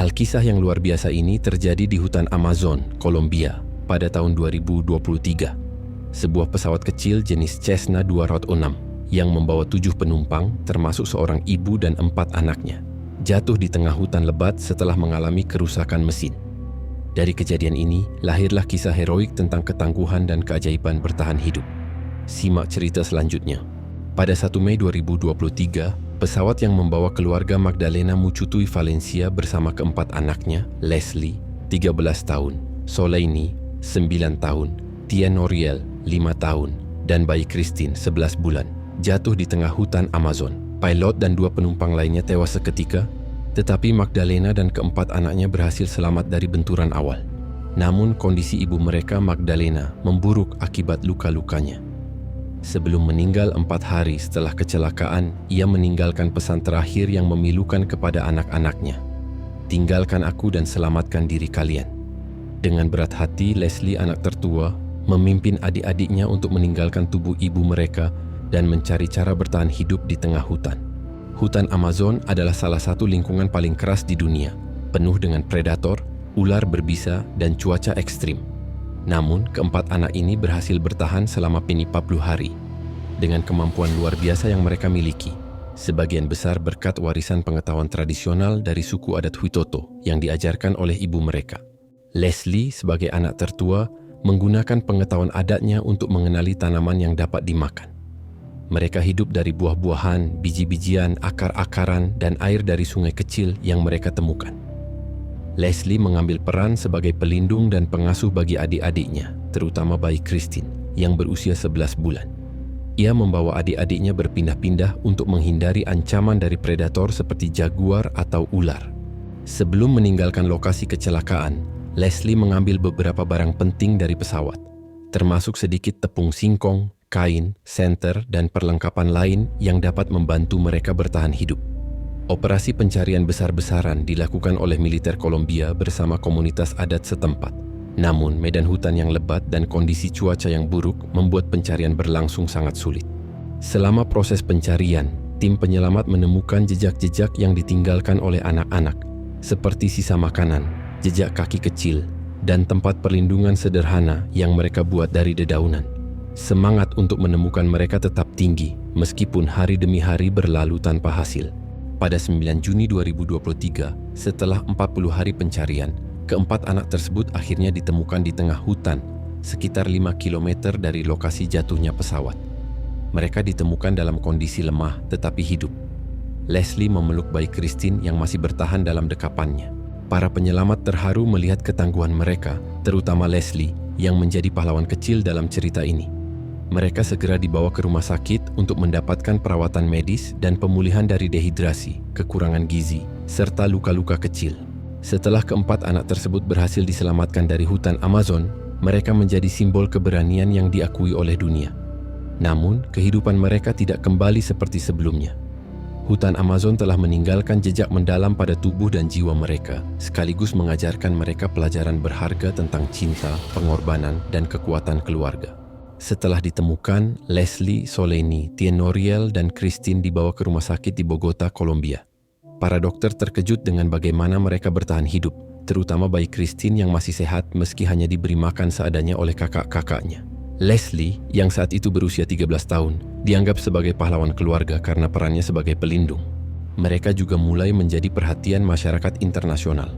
Alkisah yang luar biasa ini terjadi di hutan Amazon, Kolombia, pada tahun 2023. Sebuah pesawat kecil jenis Cessna 206 yang membawa 7 penumpang, termasuk seorang ibu dan 4 anaknya, jatuh di tengah hutan lebat setelah mengalami kerusakan mesin. Dari kejadian ini, lahirlah kisah heroik tentang ketangguhan dan keajaiban bertahan hidup. Simak cerita selanjutnya. Pada 1 Mei 2023, pesawat yang membawa keluarga Magdalena Mucutui Valencia bersama keempat anaknya, Leslie, 13 tahun, Soleini, 9 tahun, Tia Noriel, 5 tahun, dan bayi Christine, 11 bulan, jatuh di tengah hutan Amazon. Pilot dan 2 penumpang lainnya tewas seketika, tetapi Magdalena dan keempat anaknya berhasil selamat dari benturan awal. Namun kondisi ibu mereka, Magdalena, memburuk akibat luka-lukanya. Sebelum meninggal 4 hari setelah kecelakaan, ia meninggalkan pesan terakhir yang memilukan kepada anak-anaknya. "Tinggalkan aku dan selamatkan diri kalian." Dengan berat hati, Leslie, anak tertua, memimpin adik-adiknya untuk meninggalkan tubuh ibu mereka dan mencari cara bertahan hidup di tengah hutan. Hutan Amazon adalah salah satu lingkungan paling keras di dunia, penuh dengan predator, ular berbisa, dan cuaca ekstrim. Namun, keempat anak ini berhasil bertahan selama 40 hari dengan kemampuan luar biasa yang mereka miliki, sebagian besar berkat warisan pengetahuan tradisional dari suku adat Huitoto yang diajarkan oleh ibu mereka. Leslie, sebagai anak tertua, menggunakan pengetahuan adatnya untuk mengenali tanaman yang dapat dimakan. Mereka hidup dari buah-buahan, biji-bijian, akar-akaran, dan air dari sungai kecil yang mereka temukan. Leslie mengambil peran sebagai pelindung dan pengasuh bagi adik-adiknya, terutama bayi Christine yang berusia 11 bulan. Ia membawa adik-adiknya berpindah-pindah untuk menghindari ancaman dari predator seperti jaguar atau ular. Sebelum meninggalkan lokasi kecelakaan, Leslie mengambil beberapa barang penting dari pesawat, termasuk sedikit tepung singkong, kain, senter, dan perlengkapan lain yang dapat membantu mereka bertahan hidup. Operasi pencarian besar-besaran dilakukan oleh militer Kolombia bersama komunitas adat setempat. Namun, medan hutan yang lebat dan kondisi cuaca yang buruk membuat pencarian berlangsung sangat sulit. Selama proses pencarian, tim penyelamat menemukan jejak-jejak yang ditinggalkan oleh anak-anak, seperti sisa makanan, jejak kaki kecil, dan tempat perlindungan sederhana yang mereka buat dari dedaunan. Semangat untuk menemukan mereka tetap tinggi, meskipun hari demi hari berlalu tanpa hasil. Pada 9 Juni 2023, setelah 40 hari pencarian, keempat anak tersebut akhirnya ditemukan di tengah hutan, sekitar 5 km dari lokasi jatuhnya pesawat. Mereka ditemukan dalam kondisi lemah tetapi hidup. Leslie memeluk bayi Christine yang masih bertahan dalam dekapannya. Para penyelamat terharu melihat ketangguhan mereka, terutama Leslie, yang menjadi pahlawan kecil dalam cerita ini. Mereka segera dibawa ke rumah sakit untuk mendapatkan perawatan medis dan pemulihan dari dehidrasi, kekurangan gizi, serta luka-luka kecil. Setelah keempat anak tersebut berhasil diselamatkan dari hutan Amazon, mereka menjadi simbol keberanian yang diakui oleh dunia. Namun, kehidupan mereka tidak kembali seperti sebelumnya. Hutan Amazon telah meninggalkan jejak mendalam pada tubuh dan jiwa mereka, sekaligus mengajarkan mereka pelajaran berharga tentang cinta, pengorbanan, dan kekuatan keluarga. Setelah ditemukan, Leslie, Soleini, Tia Noriel, dan Christine dibawa ke rumah sakit di Bogota, Kolombia. Para dokter terkejut dengan bagaimana mereka bertahan hidup, terutama bayi Christine yang masih sehat meski hanya diberi makan seadanya oleh kakak-kakaknya. Leslie, yang saat itu berusia 13 tahun, dianggap sebagai pahlawan keluarga karena perannya sebagai pelindung. Mereka juga mulai menjadi perhatian masyarakat internasional.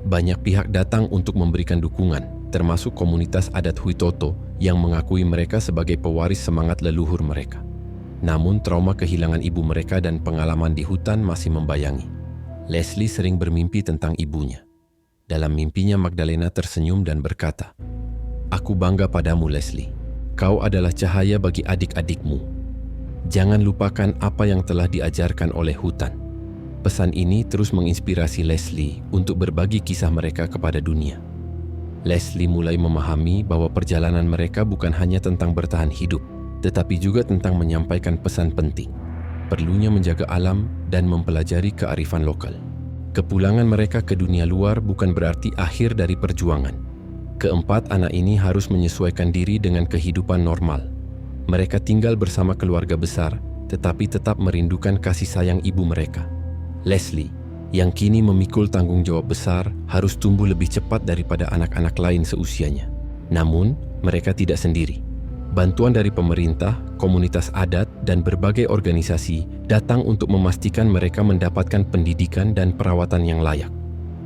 Banyak pihak datang untuk memberikan dukungan, termasuk komunitas adat Huitoto yang mengakui mereka sebagai pewaris semangat leluhur mereka. Namun trauma kehilangan ibu mereka dan pengalaman di hutan masih membayangi. Leslie sering bermimpi tentang ibunya. Dalam mimpinya, Magdalena tersenyum dan berkata, "Aku bangga padamu, Leslie. Kau adalah cahaya bagi adik-adikmu. Jangan lupakan apa yang telah diajarkan oleh hutan." Pesan ini terus menginspirasi Leslie untuk berbagi kisah mereka kepada dunia. Leslie mulai memahami bahwa perjalanan mereka bukan hanya tentang bertahan hidup, tetapi juga tentang menyampaikan pesan penting, perlunya menjaga alam dan mempelajari kearifan lokal. Kepulangan mereka ke dunia luar bukan berarti akhir dari perjuangan. Keempat anak ini harus menyesuaikan diri dengan kehidupan normal. Mereka tinggal bersama keluarga besar, tetapi tetap merindukan kasih sayang ibu mereka. Leslie, yang kini memikul tanggung jawab besar harus tumbuh lebih cepat daripada anak-anak lain seusianya. Namun, mereka tidak sendiri. Bantuan dari pemerintah, komunitas adat, dan berbagai organisasi datang untuk memastikan mereka mendapatkan pendidikan dan perawatan yang layak.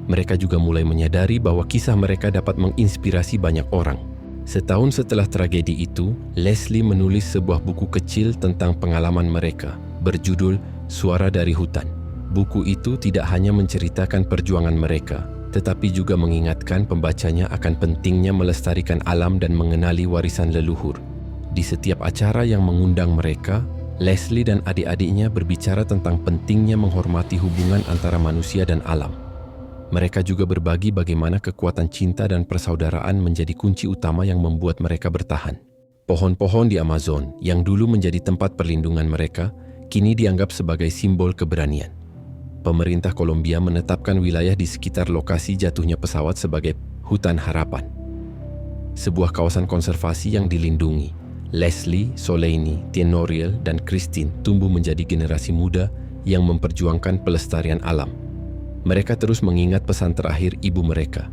Mereka juga mulai menyadari bahwa kisah mereka dapat menginspirasi banyak orang. Setahun setelah tragedi itu, Leslie menulis sebuah buku kecil tentang pengalaman mereka, berjudul Suara dari Hutan. Buku itu tidak hanya menceritakan perjuangan mereka, tetapi juga mengingatkan pembacanya akan pentingnya melestarikan alam dan mengenali warisan leluhur. Di setiap acara yang mengundang mereka, Leslie dan adik-adiknya berbicara tentang pentingnya menghormati hubungan antara manusia dan alam. Mereka juga berbagi bagaimana kekuatan cinta dan persaudaraan menjadi kunci utama yang membuat mereka bertahan. Pohon-pohon di Amazon yang dulu menjadi tempat perlindungan mereka, kini dianggap sebagai simbol keberanian. Pemerintah Kolombia menetapkan wilayah di sekitar lokasi jatuhnya pesawat sebagai Hutan Harapan, sebuah kawasan konservasi yang dilindungi. Leslie, Soleini, Tienoriel, dan Christine tumbuh menjadi generasi muda yang memperjuangkan pelestarian alam. Mereka terus mengingat pesan terakhir ibu mereka,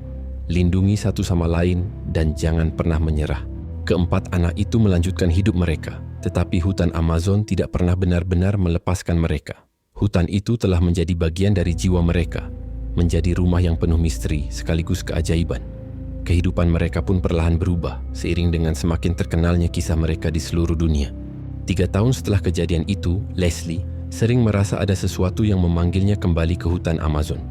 lindungi satu sama lain dan jangan pernah menyerah. Keempat anak itu melanjutkan hidup mereka, tetapi hutan Amazon tidak pernah benar-benar melepaskan mereka. Hutan itu telah menjadi bagian dari jiwa mereka, menjadi rumah yang penuh misteri sekaligus keajaiban. Kehidupan mereka pun perlahan berubah seiring dengan semakin terkenalnya kisah mereka di seluruh dunia. 3 tahun setelah kejadian itu, Leslie sering merasa ada sesuatu yang memanggilnya kembali ke hutan Amazon.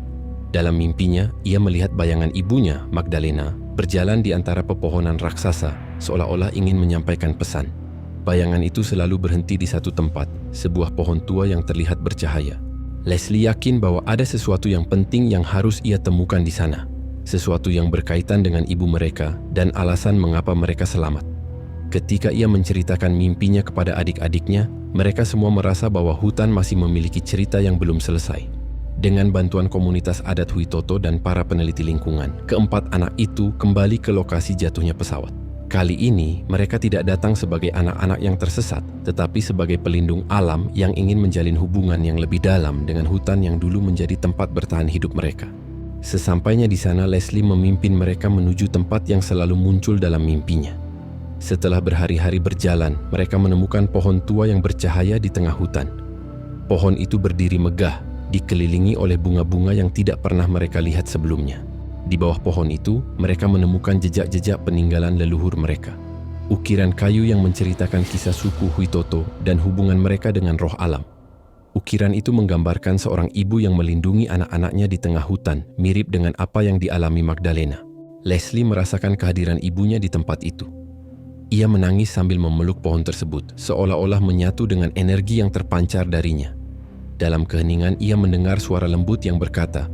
Dalam mimpinya, ia melihat bayangan ibunya, Magdalena, berjalan di antara pepohonan raksasa, seolah-olah ingin menyampaikan pesan. Bayangan itu selalu berhenti di satu tempat, sebuah pohon tua yang terlihat bercahaya. Leslie yakin bahwa ada sesuatu yang penting yang harus ia temukan di sana. Sesuatu yang berkaitan dengan ibu mereka dan alasan mengapa mereka selamat. Ketika ia menceritakan mimpinya kepada adik-adiknya, mereka semua merasa bahwa hutan masih memiliki cerita yang belum selesai. Dengan bantuan komunitas adat Huitoto dan para peneliti lingkungan, keempat anak itu kembali ke lokasi jatuhnya pesawat. Kali ini, mereka tidak datang sebagai anak-anak yang tersesat, tetapi sebagai pelindung alam yang ingin menjalin hubungan yang lebih dalam dengan hutan yang dulu menjadi tempat bertahan hidup mereka. Sesampainya di sana, Leslie memimpin mereka menuju tempat yang selalu muncul dalam mimpinya. Setelah berhari-hari berjalan, mereka menemukan pohon tua yang bercahaya di tengah hutan. Pohon itu berdiri megah, dikelilingi oleh bunga-bunga yang tidak pernah mereka lihat sebelumnya. Di bawah pohon itu, mereka menemukan jejak-jejak peninggalan leluhur mereka. Ukiran kayu yang menceritakan kisah suku Huitoto dan hubungan mereka dengan roh alam. Ukiran itu menggambarkan seorang ibu yang melindungi anak-anaknya di tengah hutan, mirip dengan apa yang dialami Magdalena. Leslie merasakan kehadiran ibunya di tempat itu. Ia menangis sambil memeluk pohon tersebut, seolah-olah menyatu dengan energi yang terpancar darinya. Dalam keheningan, ia mendengar suara lembut yang berkata,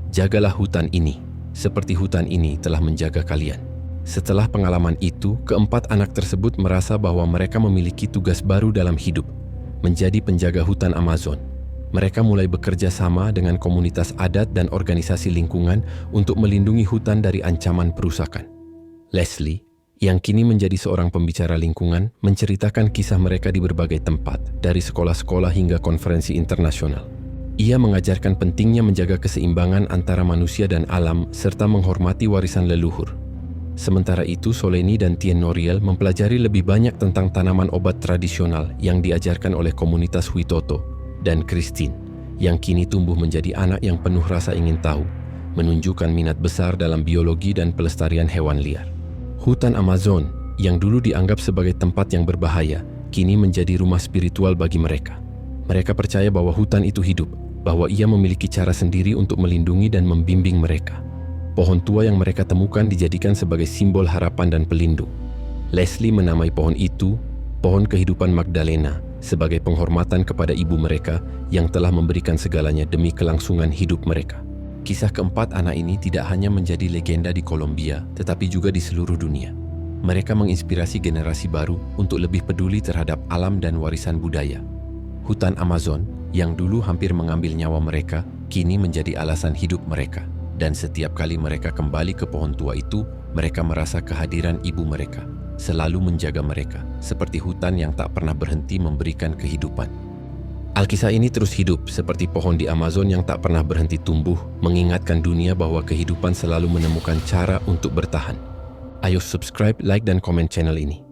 "Jagalah hutan ini, seperti hutan ini telah menjaga kalian." Setelah pengalaman itu, keempat anak tersebut merasa bahwa mereka memiliki tugas baru dalam hidup, menjadi penjaga hutan Amazon. Mereka mulai bekerja sama dengan komunitas adat dan organisasi lingkungan untuk melindungi hutan dari ancaman perusakan. Leslie, yang kini menjadi seorang pembicara lingkungan, menceritakan kisah mereka di berbagai tempat, dari sekolah-sekolah hingga konferensi internasional. Ia mengajarkan pentingnya menjaga keseimbangan antara manusia dan alam serta menghormati warisan leluhur. Sementara itu, Soleini dan Tienoriel mempelajari lebih banyak tentang tanaman obat tradisional yang diajarkan oleh komunitas Huitoto, dan Christine, yang kini tumbuh menjadi anak yang penuh rasa ingin tahu, menunjukkan minat besar dalam biologi dan pelestarian hewan liar. Hutan Amazon, yang dulu dianggap sebagai tempat yang berbahaya, kini menjadi rumah spiritual bagi mereka. Mereka percaya bahwa hutan itu hidup, bahwa ia memiliki cara sendiri untuk melindungi dan membimbing mereka. Pohon tua yang mereka temukan dijadikan sebagai simbol harapan dan pelindung. Leslie menamai pohon itu Pohon Kehidupan Magdalena sebagai penghormatan kepada ibu mereka yang telah memberikan segalanya demi kelangsungan hidup mereka. Kisah keempat anak ini tidak hanya menjadi legenda di Kolombia, tetapi juga di seluruh dunia. Mereka menginspirasi generasi baru untuk lebih peduli terhadap alam dan warisan budaya. Hutan Amazon, yang dulu hampir mengambil nyawa mereka, kini menjadi alasan hidup mereka. Dan setiap kali mereka kembali ke pohon tua itu, mereka merasa kehadiran ibu mereka selalu menjaga mereka, seperti hutan yang tak pernah berhenti memberikan kehidupan. Alkisah ini terus hidup seperti pohon di Amazon yang tak pernah berhenti tumbuh, mengingatkan dunia bahwa kehidupan selalu menemukan cara untuk bertahan. Ayo subscribe, like, dan komen channel ini.